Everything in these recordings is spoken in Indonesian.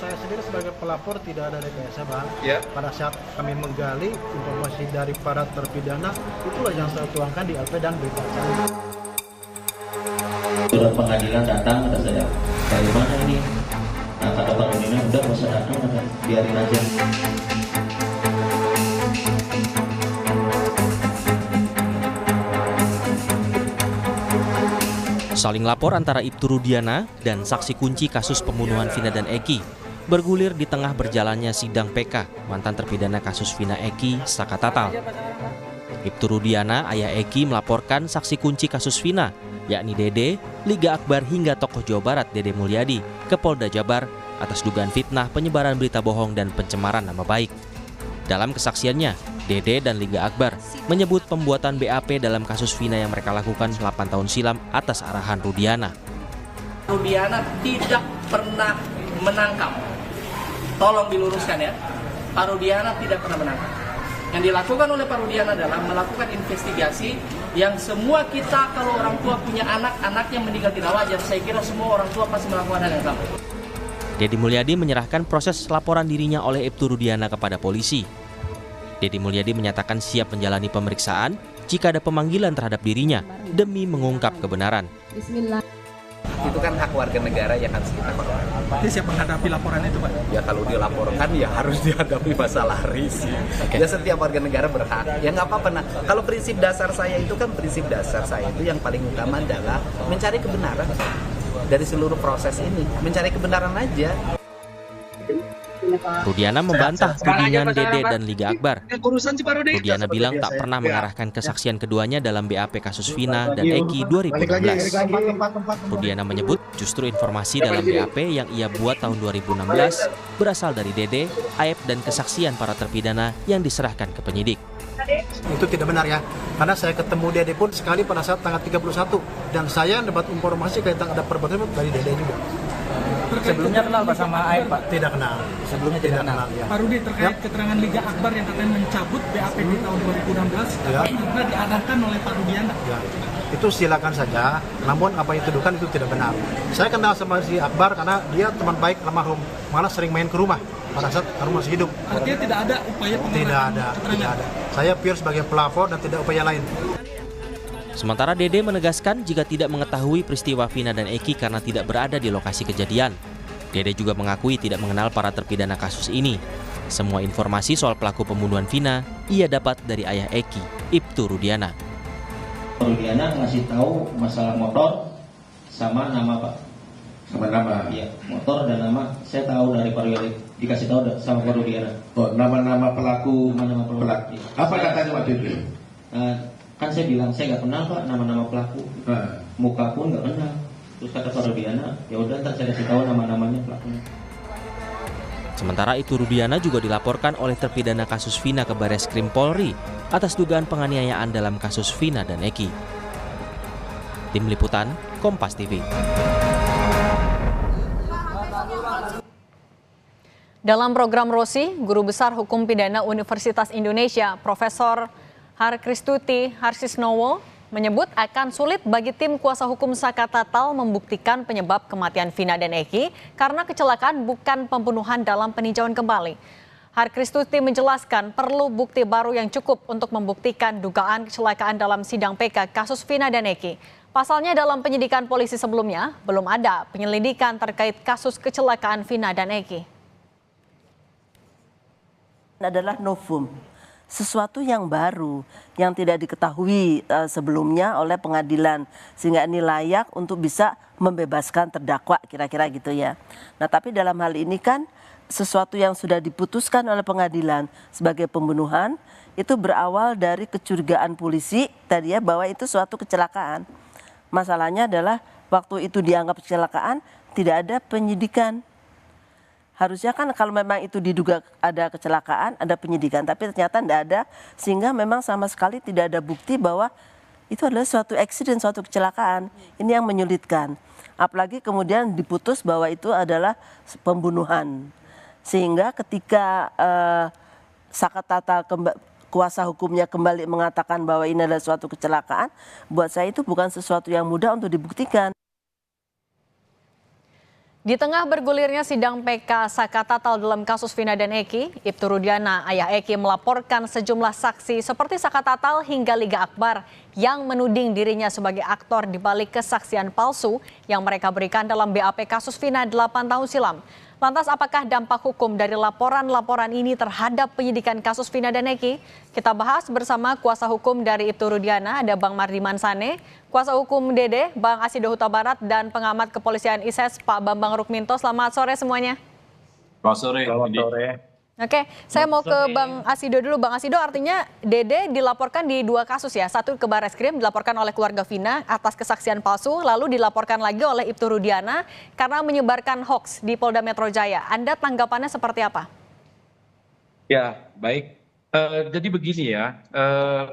saya sendiri sebagai pelapor tidak ada rekayasa, Bang. Ya. Pada saat kami menggali informasi dari para terpidana, itulah yang saya tuangkan di LP dan berita acara. Surat pengadilan datang, kata saya, dari mana ini? Nah, kata Pak Udina, udah gak usah datang, kata, biarin aja. Saling lapor antara Ibtu Rudiana dan saksi kunci kasus pembunuhan Vina dan Eki bergulir di tengah berjalannya sidang PK mantan terpidana kasus Vina Eki Saka Tatal. Ibtu Rudiana, ayah Eki, melaporkan saksi kunci kasus Vina, yakni Dede, Liga Akbar hingga tokoh Jawa Barat Dede Mulyadi ke Polda Jabar atas dugaan fitnah, penyebaran berita bohong dan pencemaran nama baik. Dalam kesaksiannya, Dede dan Liga Akbar menyebut pembuatan BAP dalam kasus Vina yang mereka lakukan 8 tahun silam atas arahan Rudiana. Rudiana tidak pernah menangkap. Tolong diluruskan ya. Pak Rudiana tidak pernah menangkap. Yang dilakukan oleh Pak Rudiana adalah melakukan investigasi yang semua kita kalau orang tua punya anak, anaknya meninggal tidak wajar. Saya kira semua orang tua pasti melakukan hal yang sama. Dede Mulyadi menyerahkan proses laporan dirinya oleh Ibtu Rudiana kepada polisi. Dede Mulyadi menyatakan siap menjalani pemeriksaan jika ada pemanggilan terhadap dirinya demi mengungkap kebenaran. Bismillah. Itu kan hak warga negara yang harus kita hormati. Dia siap menghadapi laporan itu, Pak? Ya kalau dilaporkan ya harus dihadapi masalah risih. Ya setiap warga negara berhak. Ya nggak apa-apa. Nah, kalau prinsip dasar saya itu kan prinsip dasar saya itu yang paling utama adalah mencari kebenaran dari seluruh proses ini. Mencari kebenaran aja. Rudiana membantah tudingan Dede dan Liga Akbar. Rudiana bilang tak pernah mengarahkan kesaksian keduanya dalam BAP kasus Vina dan Eki 2016. Rudiana menyebut justru informasi dalam BAP yang ia buat tahun 2016 berasal dari Dede, Aep dan kesaksian para terpidana yang diserahkan ke penyidik. Itu tidak benar ya, karena saya ketemu Dede pun sekali pada saat tanggal 31 dan saya dapat informasi kaitan ada perbuatan dari Dede juga. Sebelumnya kenal Pak sama Aep, Pak? Tidak kenal. Sebelumnya tidak kenal. Ya. Pak Rudi, terkait keterangan Liga Akbar yang katanya mencabut BAP di tahun 2016 ya, karena diarahkan oleh Pak Rudiana. Ya. Itu silakan saja, namun apa yang dituduhkan itu tidak benar. Saya kenal sama si Akbar karena dia teman baik almarhum, malah sering main ke rumah pada saat almarhum masih hidup. Artinya tidak ada upaya pengerahan keterangan? Tidak ada. Saya pure sebagai pelapor dan tidak upaya lain. Sementara Dede menegaskan jika tidak mengetahui peristiwa Vina dan Eki karena tidak berada di lokasi kejadian. Dede juga mengakui tidak mengenal para terpidana kasus ini. Semua informasi soal pelaku pembunuhan Vina ia dapat dari ayah Eki, Ibtu Rudiana. Rudiana ngasih tahu masalah motor sama nama, Pak. Sama nama? Iya, motor dan nama. Saya tahu dari Pak Rudiana, dikasih tahu sama Pak Rudiana. Oh, nama-nama pelaku. Nama pelaku. Apa katanya waktu itu? Kan saya bilang saya nggak kenal, Pak, nama-nama pelaku. Muka pun nggak kenal. Terus kata Pak Rudiana, ya udah ntar saya kasih tahu nama-namanya pelakunya. Sementara itu Rudiana juga dilaporkan oleh terpidana kasus Vina ke Bareskrim Polri atas dugaan penganiayaan dalam kasus Vina dan Eki. Tim Liputan, Kompas TV. Dalam program ROSI, Guru Besar Hukum Pidana Universitas Indonesia, Profesor Harkristuti Harsisnowo, menyebut akan sulit bagi tim kuasa hukum Saka Tatal membuktikan penyebab kematian Vina dan Eki karena kecelakaan bukan pembunuhan dalam peninjauan kembali. Harkristuti menjelaskan perlu bukti baru yang cukup untuk membuktikan dugaan kecelakaan dalam sidang PK kasus Vina dan Eki. Pasalnya dalam penyidikan polisi sebelumnya belum ada penyelidikan terkait kasus kecelakaan Vina dan Eki. Adalah novum. Sesuatu yang baru yang tidak diketahui sebelumnya oleh pengadilan sehingga ini layak untuk bisa membebaskan terdakwa kira-kira gitu ya. Nah tapi dalam hal ini kan sesuatu yang sudah diputuskan oleh pengadilan sebagai pembunuhan itu berawal dari kecurigaan polisi tadi ya bahwa itu suatu kecelakaan. Masalahnya adalah waktu itu dianggap kecelakaan tidak ada penyidikan. Harusnya kan kalau memang itu diduga ada kecelakaan, ada penyidikan, tapi ternyata tidak ada, sehingga memang sama sekali tidak ada bukti bahwa itu adalah suatu accident, suatu kecelakaan. Ini yang menyulitkan. Apalagi kemudian diputus bahwa itu adalah pembunuhan. Sehingga ketika Saka Tatal kuasa hukumnya kembali mengatakan bahwa ini adalah suatu kecelakaan, buat saya itu bukan sesuatu yang mudah untuk dibuktikan. Di tengah bergulirnya sidang PK Saka Tatal dalam kasus Vina dan Eki, Ibtu Rudiana, ayah Eki melaporkan sejumlah saksi seperti Saka Tatal hingga Liga Akbar yang menuding dirinya sebagai aktor di balik kesaksian palsu yang mereka berikan dalam BAP kasus Vina 8 tahun silam. Lantas apakah dampak hukum dari laporan-laporan ini terhadap penyidikan kasus Vina dan Eki? Kita bahas bersama kuasa hukum dari Ibtu Rudiana, ada Bang Mardiman Sane, kuasa hukum Dede, Bang Asido Huta Barat, dan pengamat kepolisian ISES, Pak Bambang Rukminto. Selamat sore semuanya. Selamat sore. Selamat sore. Oke, saya mau ke Bang Asido dulu. Bang Asido, artinya Dede dilaporkan di 2 kasus ya. Satu ke Barreskrim, dilaporkan oleh keluarga Vina atas kesaksian palsu, lalu dilaporkan lagi oleh Ibtu Rudiana karena menyebarkan hoax di Polda Metro Jaya. Anda tanggapannya seperti apa? Ya, baik. Jadi begini ya,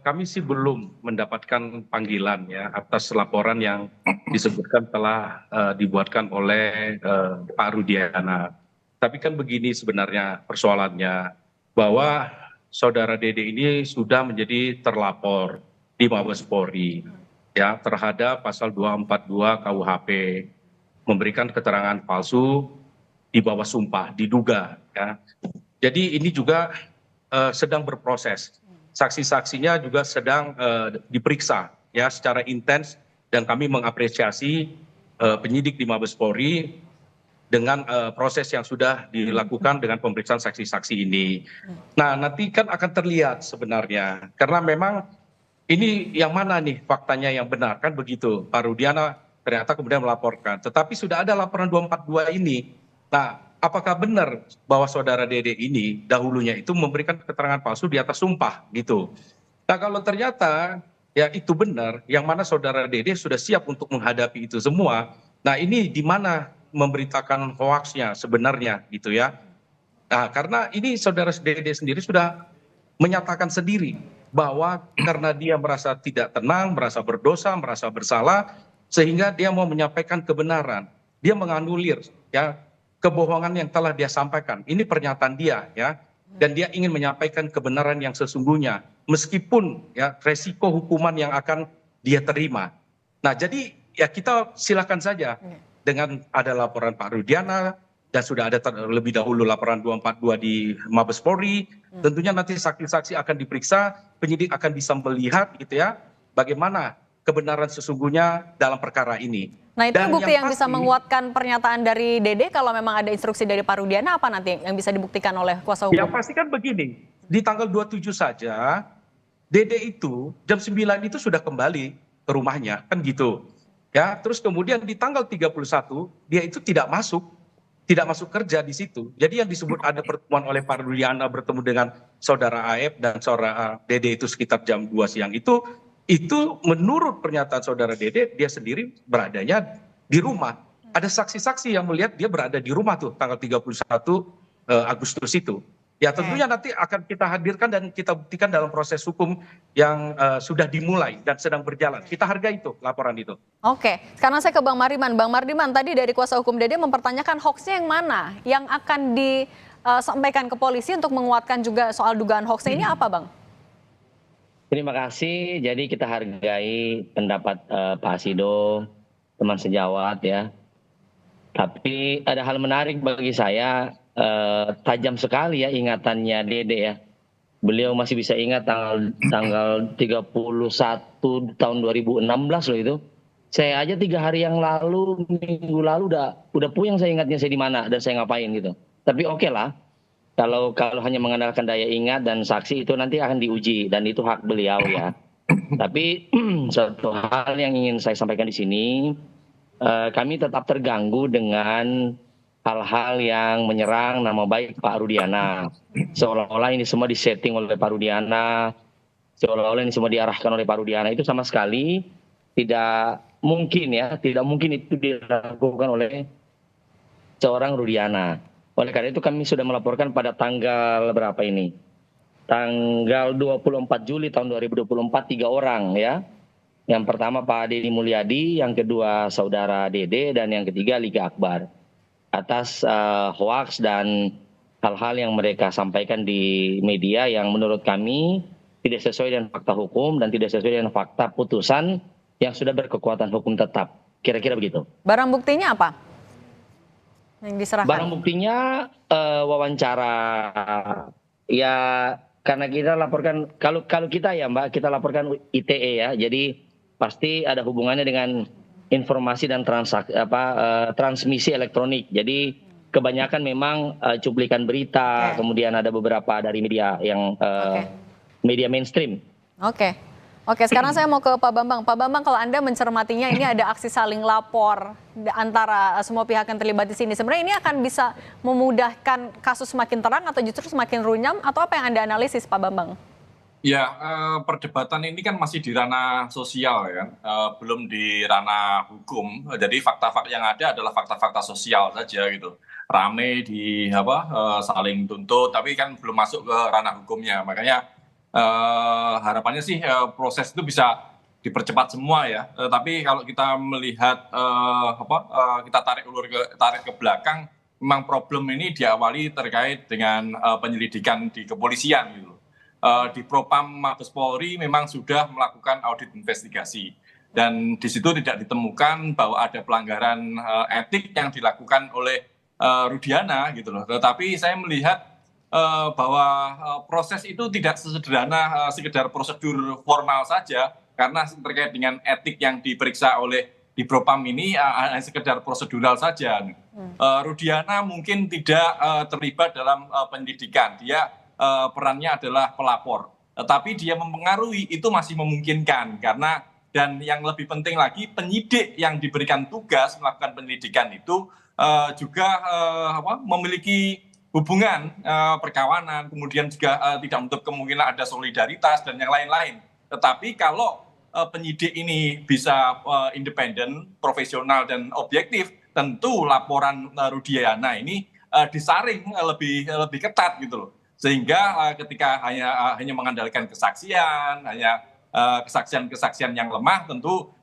kami sih belum mendapatkan panggilan ya atas laporan yang disebutkan telah dibuatkan oleh Pak Rudiana. Tapi kan begini sebenarnya persoalannya, bahwa saudara Dede ini sudah menjadi terlapor di Mabes Polri ya terhadap pasal 242 KUHP, memberikan keterangan palsu di bawah sumpah, diduga ya. Jadi ini juga sedang berproses. Saksi-saksinya juga sedang diperiksa ya secara intens, dan kami mengapresiasi penyidik di Mabes Polri dengan proses yang sudah dilakukan dengan pemeriksaan saksi-saksi ini. Nah, nanti kan akan terlihat sebenarnya, karena memang ini yang mana nih faktanya yang benar, kan begitu. Pak Rudiana ternyata kemudian melaporkan, tetapi sudah ada laporan 242 ini. Nah, apakah benar bahwa saudara Dede ini dahulunya itu memberikan keterangan palsu di atas sumpah gitu. Nah, kalau ternyata ya itu benar, yang mana saudara Dede sudah siap untuk menghadapi itu semua. Nah, ini di mana memberitakan hoaxnya sebenarnya gitu ya. Nah, karena ini saudara Dede sendiri sudah menyatakan sendiri bahwa karena dia merasa tidak tenang, merasa berdosa, merasa bersalah, sehingga dia mau menyampaikan kebenaran. Dia menganulir ya kebohongan yang telah dia sampaikan. Ini pernyataan dia ya. Dan dia ingin menyampaikan kebenaran yang sesungguhnya, meskipun ya resiko hukuman yang akan dia terima. Nah, jadi ya kita silakan saja. Dengan ada laporan Pak Rudiana dan sudah ada terlebih dahulu laporan 242 di Mabes Polri, tentunya nanti saksi-saksi akan diperiksa, penyidik akan bisa melihat gitu ya bagaimana kebenaran sesungguhnya dalam perkara ini. Nah, itu dan bukti yang bisa menguatkan pernyataan dari Dede kalau memang ada instruksi dari Pak Rudiana, apa nanti yang bisa dibuktikan oleh kuasa hukum? Yang pasti kan begini, di tanggal 27 saja Dede itu jam 9 itu sudah kembali ke rumahnya, kan gitu. Ya, terus kemudian di tanggal 31 dia itu tidak masuk kerja di situ. Jadi yang disebut ada pertemuan oleh Pak Rudiana bertemu dengan saudara AF dan saudara Dede itu sekitar jam 2 siang itu menurut pernyataan saudara Dede dia sendiri beradanya di rumah. Ada saksi-saksi yang melihat dia berada di rumah tuh tanggal 31 Agustus itu. Ya tentunya nanti akan kita hadirkan dan kita buktikan dalam proses hukum yang sudah dimulai dan sedang berjalan. Kita hargai itu, laporan itu. Oke, sekarang saya ke Bang Mardiman. Bang Mardiman, tadi dari kuasa hukum Dede mempertanyakan hoaxnya yang mana? Yang akan disampaikan ke polisi untuk menguatkan juga soal dugaan hoaxnya ini apa, Bang? Terima kasih. Jadi kita hargai pendapat Pak Asido, teman sejawat ya. Tapi ada hal menarik bagi saya. Tajam sekali ya ingatannya Dede ya. Beliau masih bisa ingat tanggal 31 tahun 2016 loh itu. Saya aja 3 hari yang lalu, minggu lalu udah puyeng saya ingatnya saya di mana dan saya ngapain gitu. Tapi oke lah. Kalau hanya mengandalkan daya ingat dan saksi itu nanti akan diuji dan itu hak beliau ya. Tapi satu hal yang ingin saya sampaikan di sini, kami tetap terganggu dengan hal-hal yang menyerang nama baik Pak Rudiana. Seolah-olah ini semua disetting oleh Pak Rudiana, seolah-olah ini semua diarahkan oleh Pak Rudiana. Itu sama sekali tidak mungkin ya, tidak mungkin itu dilakukan oleh seorang Rudiana. Oleh karena itu kami sudah melaporkan pada tanggal berapa ini? Tanggal 24 Juli tahun 2024 3 orang ya. Yang pertama Pak Deddy Mulyadi, yang kedua saudara Dede, dan yang ketiga Liga Akbar. Atas hoaks dan hal-hal yang mereka sampaikan di media yang menurut kami tidak sesuai dengan fakta hukum dan tidak sesuai dengan fakta putusan yang sudah berkekuatan hukum tetap. Kira-kira begitu. Barang buktinya apa? yang diserahkan? Barang buktinya wawancara, ya karena kita laporkan, kalau kita ya Mbak, kita laporkan ITE ya, jadi pasti ada hubungannya dengan informasi dan transmisi elektronik. Jadi kebanyakan memang cuplikan berita, kemudian ada beberapa dari media yang media mainstream. Oke, sekarang saya mau ke Pak Bambang. Pak Bambang, kalau Anda mencermatinya ini ada aksi saling lapor antara semua pihak yang terlibat di sini. Sebenarnya ini akan bisa memudahkan kasus semakin terang atau justru semakin runyam, atau apa yang Anda analisis, Pak Bambang? Ya, perdebatan ini kan masih di ranah sosial ya, belum di ranah hukum. Jadi fakta-fakta yang ada adalah fakta-fakta sosial saja gitu. Rame di saling tuntut, tapi kan belum masuk ke ranah hukumnya. Makanya harapannya sih proses itu bisa dipercepat semua ya. Tapi kalau kita melihat kita tarik ke belakang, memang problem ini diawali terkait dengan penyelidikan di kepolisian gitu. Di Propam Mabes Polri memang sudah melakukan audit investigasi dan di situ tidak ditemukan bahwa ada pelanggaran etik yang dilakukan oleh Rudiana gitu loh. Tetapi saya melihat bahwa proses itu tidak sesederhana sekedar prosedur formal saja, karena terkait dengan etik yang diperiksa oleh di Propam ini hanya sekedar prosedural saja. Rudiana mungkin tidak terlibat dalam penyidikan, dia perannya adalah pelapor, tetapi dia mempengaruhi itu masih memungkinkan, karena dan yang lebih penting lagi penyidik yang diberikan tugas melakukan penyelidikan itu juga memiliki hubungan perkawanan, kemudian juga tidak menutup kemungkinan ada solidaritas dan yang lain-lain. Tetapi kalau penyidik ini bisa independen, profesional dan objektif, tentu laporan Rudiana ini disaring lebih ketat gitu loh. Sehingga ketika hanya mengandalkan kesaksian, hanya kesaksian-kesaksian yang lemah, tentu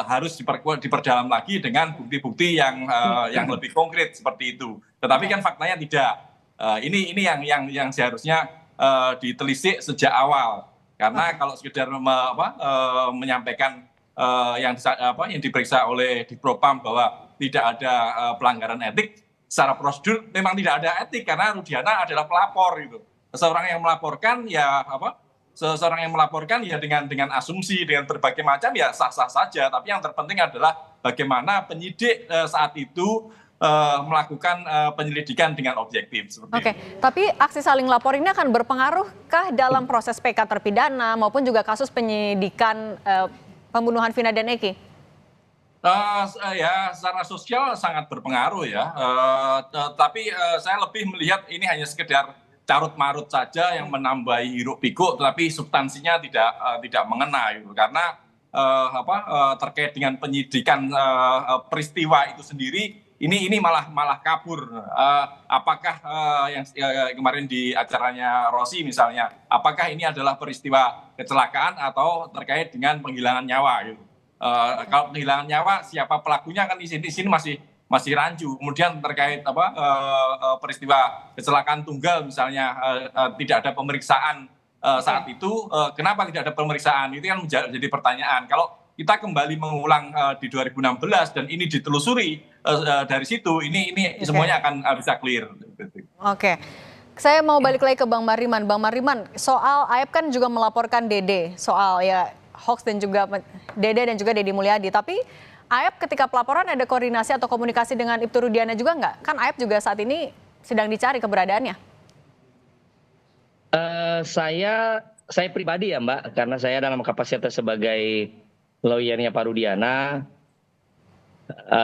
harus diperdalam lagi dengan bukti-bukti yang lebih konkret seperti itu. Tetapi kan faktanya tidak. Ini yang seharusnya ditelisik sejak awal. Karena kalau sekedar menyampaikan yang diperiksa oleh di Propam bahwa tidak ada pelanggaran etik, secara prosedur memang tidak ada etik karena Rudiana adalah pelapor gitu. Seseorang yang melaporkan ya dengan asumsi, dengan berbagai macam ya sah-sah saja. Tapi yang terpenting adalah bagaimana penyidik saat itu melakukan penyelidikan dengan objektif. Oke, tapi aksi saling lapor ini akan berpengaruhkah dalam proses PK terpidana maupun juga kasus penyidikan pembunuhan Vina dan Eki? Ya, secara sosial sangat berpengaruh ya. Tapi saya lebih melihat ini hanya sekedar carut-marut saja yang menambahi hiruk pikuk, tetapi substansinya tidak mengena gitu. Karena terkait dengan penyidikan peristiwa itu sendiri, ini malah kabur. Apakah yang kemarin di acaranya Rossi misalnya, apakah ini adalah peristiwa kecelakaan atau terkait dengan penghilangan nyawa gitu. Kalau penghilangan nyawa, siapa pelakunya kan di sini masih rancu. Kemudian terkait peristiwa kecelakaan tunggal misalnya, tidak ada pemeriksaan saat itu. Kenapa tidak ada pemeriksaan? Itu kan menjadi pertanyaan. Kalau kita kembali mengulang di 2016 dan ini ditelusuri dari situ, ini semuanya akan bisa clear. Oke. Saya mau balik lagi ke Bang Mariman. Bang Mariman, soal Aep kan juga melaporkan Dede soal ya hoax dan juga Dede dan juga Deddy Mulyadi. Tapi Aep ketika pelaporan ada koordinasi atau komunikasi dengan Ibtu Rudiana juga nggak? Kan Aep juga saat ini sedang dicari keberadaannya. Saya pribadi ya Mbak, karena saya dalam kapasitas sebagai lawyernya Pak Rudiana,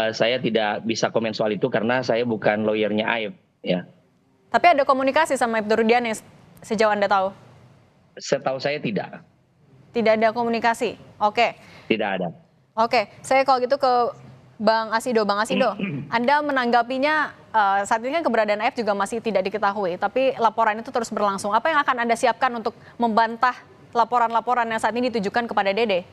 saya tidak bisa komen soal itu karena saya bukan lawyernya Aep ya. Tapi ada komunikasi sama Ibtu Rudiana sejauh Anda tahu? Setahu saya tidak. Tidak ada komunikasi. Oke. Tidak ada. Oke, saya kalau gitu ke Bang Asido. Bang Asido, Anda menanggapinya saat ini kan keberadaan Aep juga masih tidak diketahui, tapi laporan itu terus berlangsung. Apa yang akan Anda siapkan untuk membantah laporan-laporan yang saat ini ditujukan kepada Dede?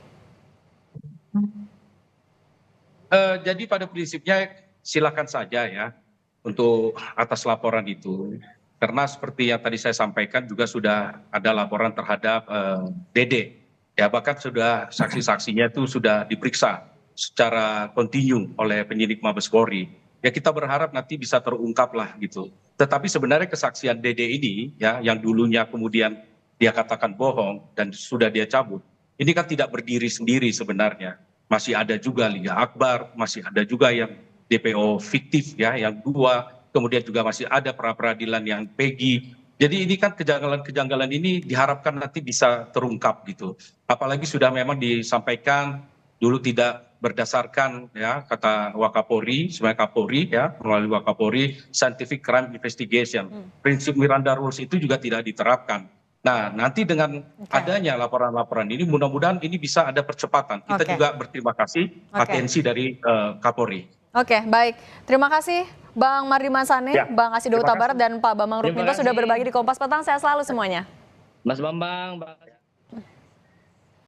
Jadi pada prinsipnya silakan saja ya untuk atas laporan itu. Karena seperti yang tadi saya sampaikan juga sudah ada laporan terhadap Dede. Ya bahkan sudah saksi-saksinya itu sudah diperiksa secara kontinu oleh penyidik Mabes Polri. ya kita berharap nanti bisa terungkap lah gitu. Tetapi sebenarnya kesaksian Dede ini ya yang dulunya kemudian dia katakan bohong dan sudah dia cabut, ini kan tidak berdiri sendiri sebenarnya. Masih ada juga Liga Akbar, masih ada juga yang DPO fiktif ya, yang 2, kemudian juga masih ada pra-peradilan yang Peggy. Jadi ini kan kejanggalan-kejanggalan ini diharapkan nanti bisa terungkap gitu. Apalagi sudah memang disampaikan dulu tidak berdasarkan ya kata Wakapolri, sebagai Kapolri ya melalui Wakapolri scientific crime investigation. Prinsip Miranda rules itu juga tidak diterapkan. Nah, nanti dengan adanya laporan-laporan ini mudah-mudahan ini bisa ada percepatan. Kita juga berterima kasih atensi dari Kapolri. Oke, baik. Terima kasih Bang Mardiman Sane, Bang Asido Huta Barat, dan Pak Bambang Rukminto sudah berbagi di Kompas Petang. Sehat selalu semuanya. Mas Bambang.